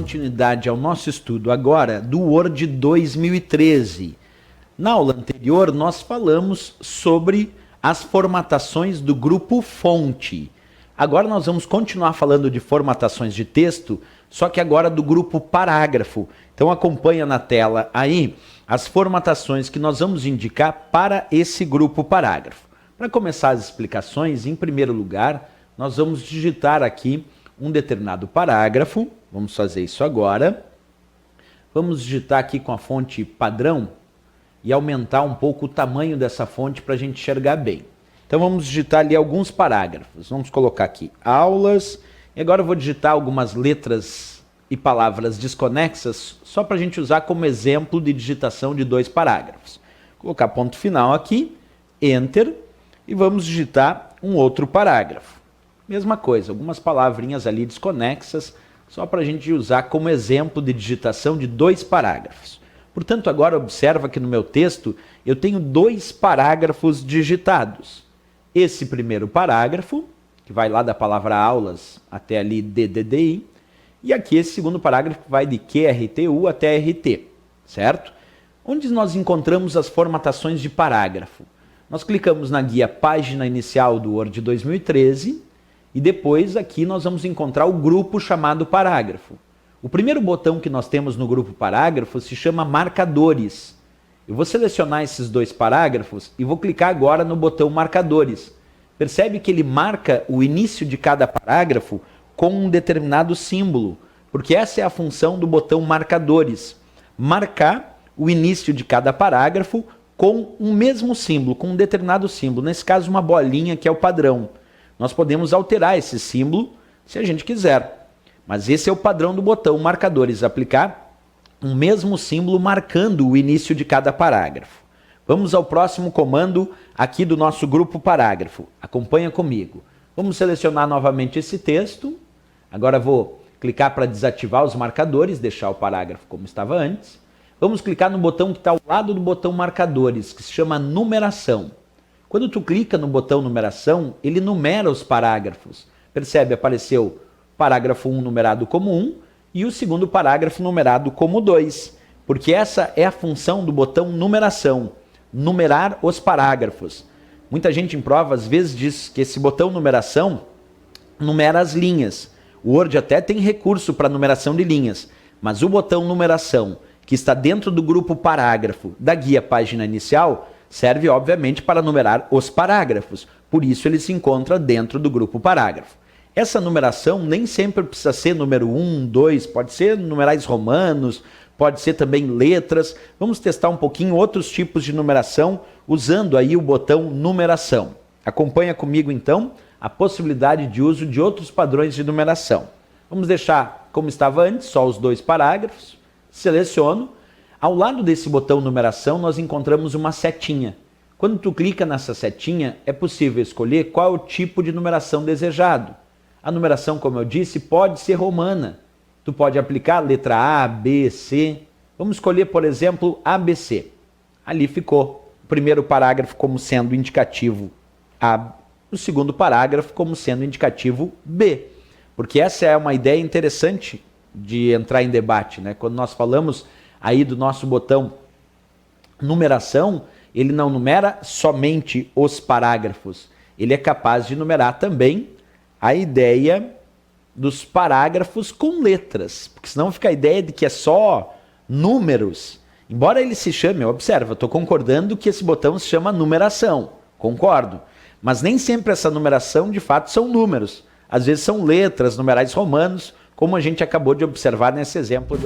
continuidade ao nosso estudo agora do Word 2013. Na aula anterior, nós falamos sobre as formatações do grupo fonte. Agora nós vamos continuar falando de formatações de texto, só que agora do grupo parágrafo. Então acompanha na tela aí as formatações que nós vamos indicar para esse grupo parágrafo. Para começar as explicações, em primeiro lugar, nós vamos digitar aqui um determinado parágrafo. Vamos fazer isso agora. Vamos digitar aqui com a fonte padrão e aumentar um pouco o tamanho dessa fonte para a gente enxergar bem. Então vamos digitar ali alguns parágrafos. Vamos colocar aqui aulas. E agora eu vou digitar algumas letras e palavras desconexas só para a gente usar como exemplo de digitação de 2 parágrafos. Vou colocar ponto final aqui, Enter, e vamos digitar um outro parágrafo. Mesma coisa, algumas palavrinhas ali desconexas, só para a gente usar como exemplo de digitação de 2 parágrafos. Portanto, agora observa que no meu texto eu tenho 2 parágrafos digitados. Esse primeiro parágrafo, que vai lá da palavra aulas até ali DDDI, e aqui esse segundo parágrafo que vai de QRTU até RT, certo? Onde nós encontramos as formatações de parágrafo? Nós clicamos na guia Página Inicial do Word 2013, e depois aqui nós vamos encontrar o grupo chamado parágrafo. O primeiro botão que nós temos no grupo parágrafo se chama marcadores. Eu vou selecionar esses 2 parágrafos e vou clicar agora no botão marcadores. Percebe que ele marca o início de cada parágrafo com um determinado símbolo, porque essa é a função do botão marcadores. Marcar o início de cada parágrafo com um mesmo símbolo, com um determinado símbolo. Nesse caso, uma bolinha que é o padrão. Nós podemos alterar esse símbolo se a gente quiser. Mas esse é o padrão do botão marcadores, aplicar um mesmo símbolo marcando o início de cada parágrafo. Vamos ao próximo comando aqui do nosso grupo parágrafo. Acompanha comigo. Vamos selecionar novamente esse texto. Agora vou clicar para desativar os marcadores, deixar o parágrafo como estava antes. Vamos clicar no botão que está ao lado do botão marcadores, que se chama numeração. Quando tu clica no botão numeração, ele numera os parágrafos. Percebe? Apareceu parágrafo 1 numerado como 1 e o segundo parágrafo numerado como 2. Porque essa é a função do botão numeração, numerar os parágrafos. Muita gente em prova às vezes diz que esse botão numeração numera as linhas. O Word até tem recurso para numeração de linhas, mas o botão numeração, que está dentro do grupo parágrafo da guia Página Inicial, serve, obviamente, para numerar os parágrafos. Por isso, ele se encontra dentro do grupo parágrafo. Essa numeração nem sempre precisa ser número 1, 2, pode ser numerais romanos, pode ser também letras. Vamos testar um pouquinho outros tipos de numeração usando aí o botão numeração. Acompanha comigo, então, a possibilidade de uso de outros padrões de numeração. Vamos deixar como estava antes, só os 2 parágrafos. Seleciono. Ao lado desse botão numeração, nós encontramos uma setinha. Quando tu clica nessa setinha, é possível escolher qual é o tipo de numeração desejado. A numeração, como eu disse, pode ser romana. Tu pode aplicar a letra A, B, C. Vamos escolher, por exemplo, ABC. Ali ficou o primeiro parágrafo como sendo indicativo A, o segundo parágrafo como sendo indicativo B. Porque essa é uma ideia interessante de entrar em debate, né? Quando nós falamos aí do nosso botão numeração, ele não numera somente os parágrafos, ele é capaz de numerar também a ideia dos parágrafos com letras, porque senão fica a ideia de que é só números. Embora ele se chame, observa, eu estou concordando que esse botão se chama numeração, concordo, mas nem sempre essa numeração de fato são números, às vezes são letras, numerais romanos, como a gente acabou de observar nesse exemplo.